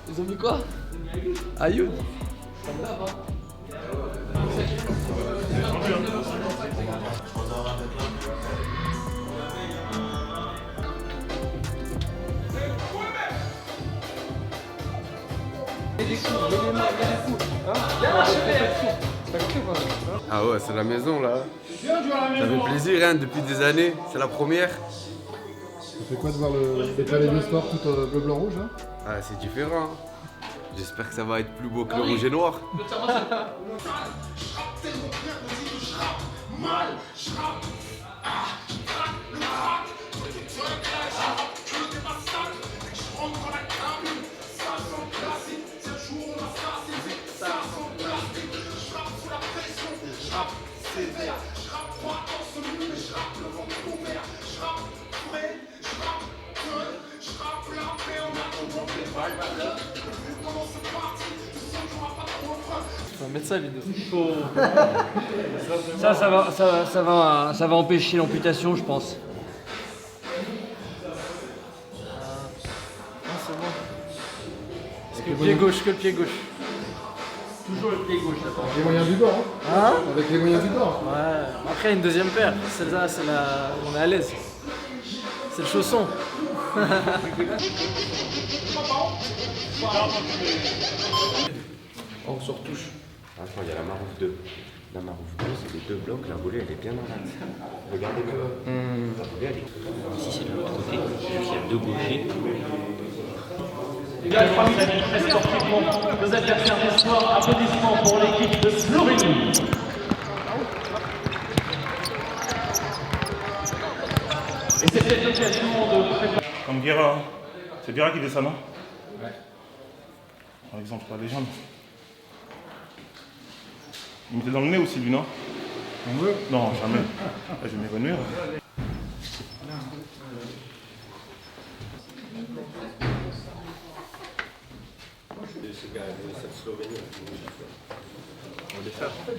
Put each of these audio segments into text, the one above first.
Ils ont mis quoi? Ayoud. Ah ouais, c'est la maison là. Ça fait plaisir hein, depuis des années, c'est la première. Ça fait quoi de voir le palais de sport tout bleu, blanc, rouge hein? Ah, c'est différent. J'espère que ça va être plus beau que le rouge et noir. On va mettre ça vidéo. Ça va empêcher l'amputation, je pense. C'est bon. C'est que le pied gauche, Toujours le pied gauche, attends. Les moyens du bord hein? Avec les moyens du bord. Ouais. Après, il y a une deuxième paire. Celle-là, c'est la... on est à l'aise. C'est le chausson. On se retouche. Attends, il y a la Marouf 2. La Marouf 2, c'est les deux blocs, la volée elle est bien dans l'axe. Regardez le. La volée elle est. Ici c'est de l'autre côté, il y a deux gauchers. Les gars, 3 minutes très sportivement, nos adversaires du soir, applaudissements pour l'équipe de Slovénie. Et c'était l'occasion de préparer. Comme Guerra, hein. C'est Guerra qui fait ça, non? Ouais. Par exemple, pas les jambes. Il mettait dans le nez aussi, lui, non? On veut? Non, jamais. Je vais m'évanouir.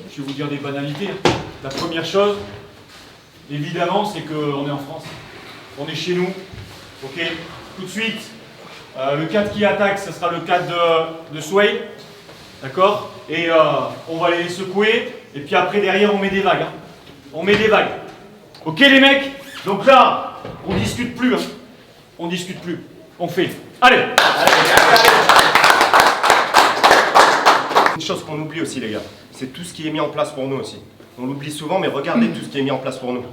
Je vais vous dire des banalités. La première chose, évidemment, c'est qu'on est en France. On est chez nous. Ok? Tout de suite, le 4 qui attaque, ce sera le 4 de Sway. D'accord? Et on va les secouer. Et puis après, derrière, on met des vagues. Hein. On met des vagues. Ok, les mecs? Donc là, on discute plus. Hein. On discute plus. On fait. Allez! Une chose qu'on oublie aussi les gars, c'est tout ce qui est mis en place pour nous aussi. On l'oublie souvent mais regardez tout ce qui est mis en place pour nous.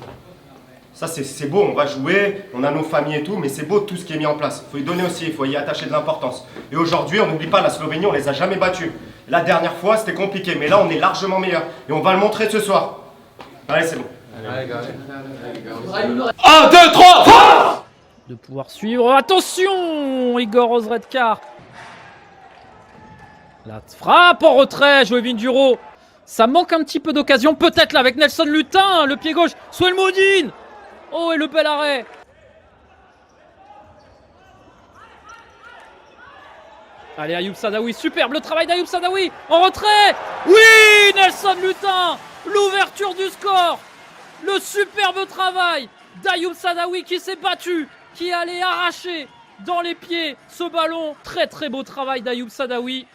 Ça c'est beau, on va jouer, on a nos familles et tout, mais c'est beau tout ce qui est mis en place. Il faut y donner aussi, il faut y attacher de l'importance. Et aujourd'hui on n'oublie pas la Slovénie, on les a jamais battus. La dernière fois c'était compliqué, mais là on est largement meilleur. Et on va le montrer ce soir. Allez c'est bon. Allez, 1, 2, 3, de pouvoir suivre. Attention, Igor Ozredkar. La frappe en retrait, Joe Vinduro. Ça manque un petit peu d'occasion, peut-être là avec Nelson Lutin, le pied gauche. Swelmoudine. Oh, et le bel arrêt. Allez, Ayoub Sadawi, superbe le travail d'Ayoub Sadawi. En retrait. Oui, Nelson Lutin. L'ouverture du score. Le superbe travail d'Ayoub Sadawi qui s'est battu, qui allait arracher dans les pieds ce ballon. Très très beau travail d'Ayoub Sadawi.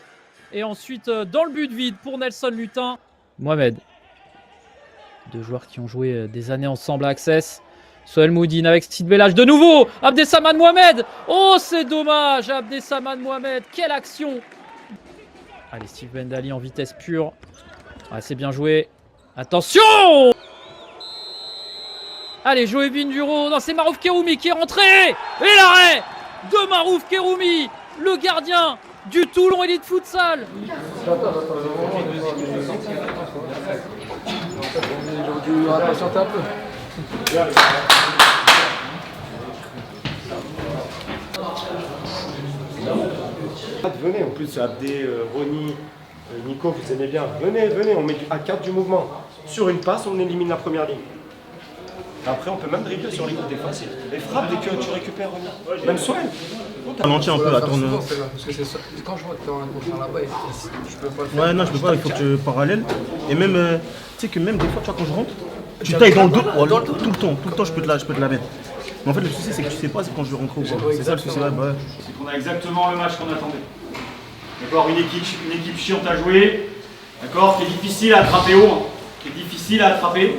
Et ensuite, dans le but vide pour Nelson Lutin. Mohamed. Deux joueurs qui ont joué des années ensemble à Access. Swelmoudine avec Sid Bellage de nouveau. Abdessaman Mohamed. Oh, c'est dommage. Abdessaman Mohamed. Quelle action. Allez, Steve Bendali en vitesse pure. Ah, c'est bien joué. Attention. Allez, Joe Vinduro. Non, c'est Marouf Keroumi qui est rentré. Et l'arrêt de Marouf Keroumi, le gardien du Toulon Elite Futsal. Venez, en plus Abdé, Ronnie, Nico, vous aimez bien. Venez, on met à 4 du mouvement. Sur une passe, on élimine la première ligne. Après, on peut même dribbler sur les côtés faciles. Et frappe dès que tu récupères Ronnie. Même Soel. Ralentis un peu la tourne. Parce que c'est quand je vois que t'es en contrat là-bas, je peux pas le faire. Ouais, non, je peux pas, il faut que tu parallèles. Et même, tu sais que même des fois, tu vois, quand je rentre, tu tailles dans le dos. Tout le temps, je peux te la mettre. Mais en fait, le souci, c'est que tu sais pas quand je vais rentrer ou pas. C'est ça le souci, ouais. C'est qu'on a exactement le match qu'on attendait. D'accord, une équipe chiante à jouer, d'accord, qui est difficile à attraper haut, hein, qui est difficile à attraper,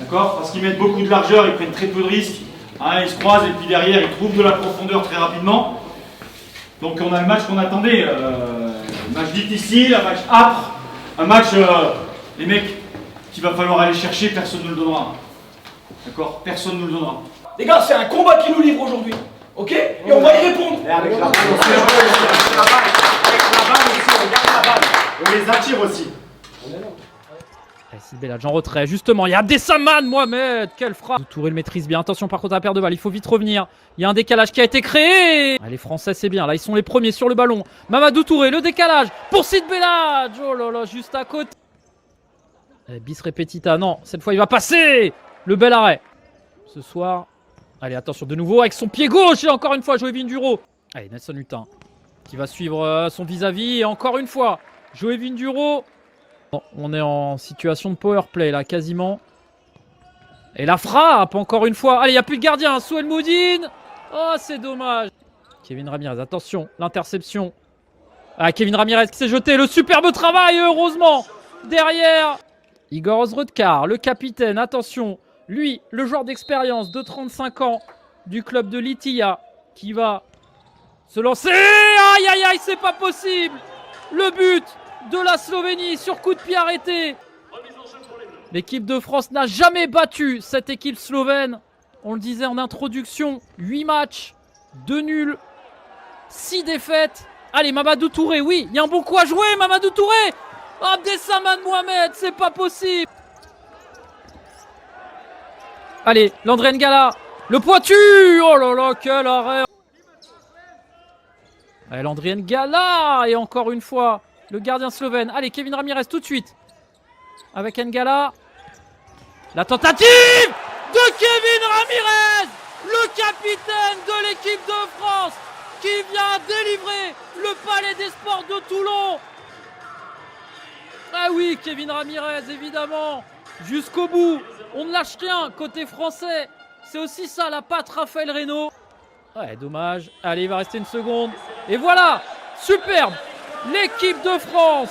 d'accord, parce qu'ils mettent beaucoup de largeur, ils prennent très peu de risques, hein, ils se croisent et puis derrière ils trouvent de la profondeur très rapidement. Donc on a le match qu'on attendait, un match difficile, un match âpre, un match, les mecs, qu'il va falloir aller chercher, personne ne le donnera. D'accord, personne ne le donnera. Les gars, c'est un combat qui nous livre aujourd'hui, ok? Et on va y répondre. Et avec la balle aussi, on garde la balle. On les attire aussi. Sid Belhadji en retrait, justement, il y a Abdessaman Mohamed, quelle frappe. Touré le maîtrise bien, attention par contre à la perte de balle, il faut vite revenir. Il y a un décalage qui a été créé. Les Français c'est bien, là ils sont les premiers sur le ballon. Mamadou Touré, le décalage pour Sid Belhadji. Oh là là, juste à côté. Bis repetita, non, cette fois il va passer. Le bel arrêt. Ce soir, allez attention de nouveau avec son pied gauche et encore une fois Joey Vinduro. Allez, Nelson Hutin qui va suivre son vis-à-vis et encore une fois, Joey Vinduro. On est en situation de power play là, quasiment. Et la frappe, encore une fois. Allez, il n'y a plus de gardien. Souel Moudine. Oh, c'est dommage. Kevin Ramirez, attention. L'interception. Ah, Kevin Ramirez qui s'est jeté. Le superbe travail, heureusement. Derrière. Igor Ozrodkar, le capitaine. Attention. Lui, le joueur d'expérience de 35 ans du club de Litia, qui va se lancer. Aïe, aïe, aïe, c'est pas possible. Le but de la Slovénie sur coup de pied arrêté. L'équipe de France n'a jamais battu cette équipe slovène. On le disait en introduction, 8 matchs, 2 nuls, 6 défaites. Allez, Mamadou Touré, oui, il y a un bon coup à jouer, Mamadou Touré. Abdessaman Mohamed, c'est pas possible. Allez, Landry N'Gala, le Poitu. Oh là là, quel arrêt. Allez, Landry N'Gala, et encore une fois, le gardien slovène. Allez, Kevin Ramirez tout de suite. Avec N'Gala. La tentative de Kevin Ramirez, le capitaine de l'équipe de France, qui vient délivrer le Palais des Sports de Toulon. Ah oui, Kevin Ramirez, évidemment. Jusqu'au bout. On ne lâche rien côté français. C'est aussi ça, la patte Raphaël Reynaud. Ouais, dommage. Allez, il va rester une seconde. Et voilà, superbe. L'équipe de France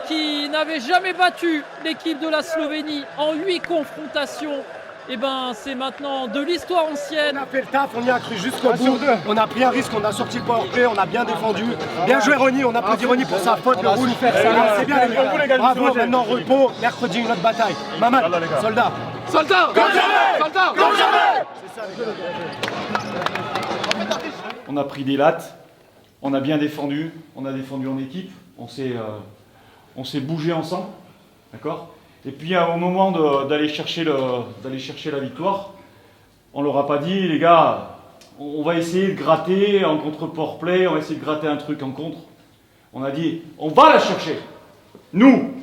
qui n'avait jamais battu l'équipe de la Slovénie en 8 confrontations. Et ben c'est maintenant de l'histoire ancienne. On a fait le taf, on y a cru jusqu'au bout. On a pris un risque, on a sorti le powerplay, on a bien défendu. Bien joué Ronny, on applaudit Ronny pour sa faute, le rouge. C'est bien les gars. Bravo, maintenant repos, mercredi une autre bataille. Mamad, soldat. Soldat, comme jamais. Soldat, comme jamais. C'est ça les gars. On a pris des lattes, on a bien défendu, on a défendu en équipe, on s'est bougé ensemble, d'accord? Et puis au moment d'aller chercher la victoire, on leur a pas dit, les gars, on va essayer de gratter en contre-powerplay, on va essayer de gratter un truc en contre. On a dit, on va la chercher. Nous,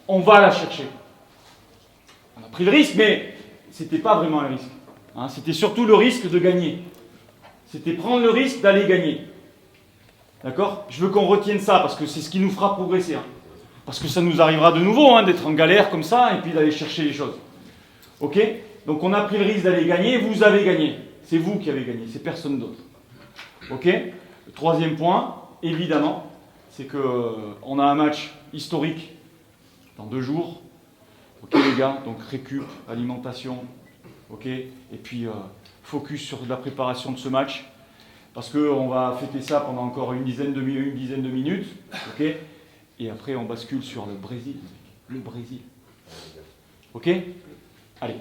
on va la chercher. On a pris le risque, mais c'était pas vraiment un risque. Hein, c'était surtout le risque de gagner. C'était prendre le risque d'aller gagner. D'accord? Je veux qu'on retienne ça, parce que c'est ce qui nous fera progresser. Hein. Parce que ça nous arrivera de nouveau, hein, d'être en galère comme ça, et puis d'aller chercher les choses. Ok? Donc on a pris le risque d'aller gagner, vous avez gagné. C'est vous qui avez gagné, c'est personne d'autre. Ok? Le troisième point, évidemment, c'est qu'on a un match historique dans 2 jours. Ok les gars? Donc récup, alimentation, ok? Et puis focus sur la préparation de ce match. Parce qu'on va fêter ça pendant encore une dizaine de minutes. Ok? Et après, on bascule sur le Brésil. Le Brésil. Ok? Allez.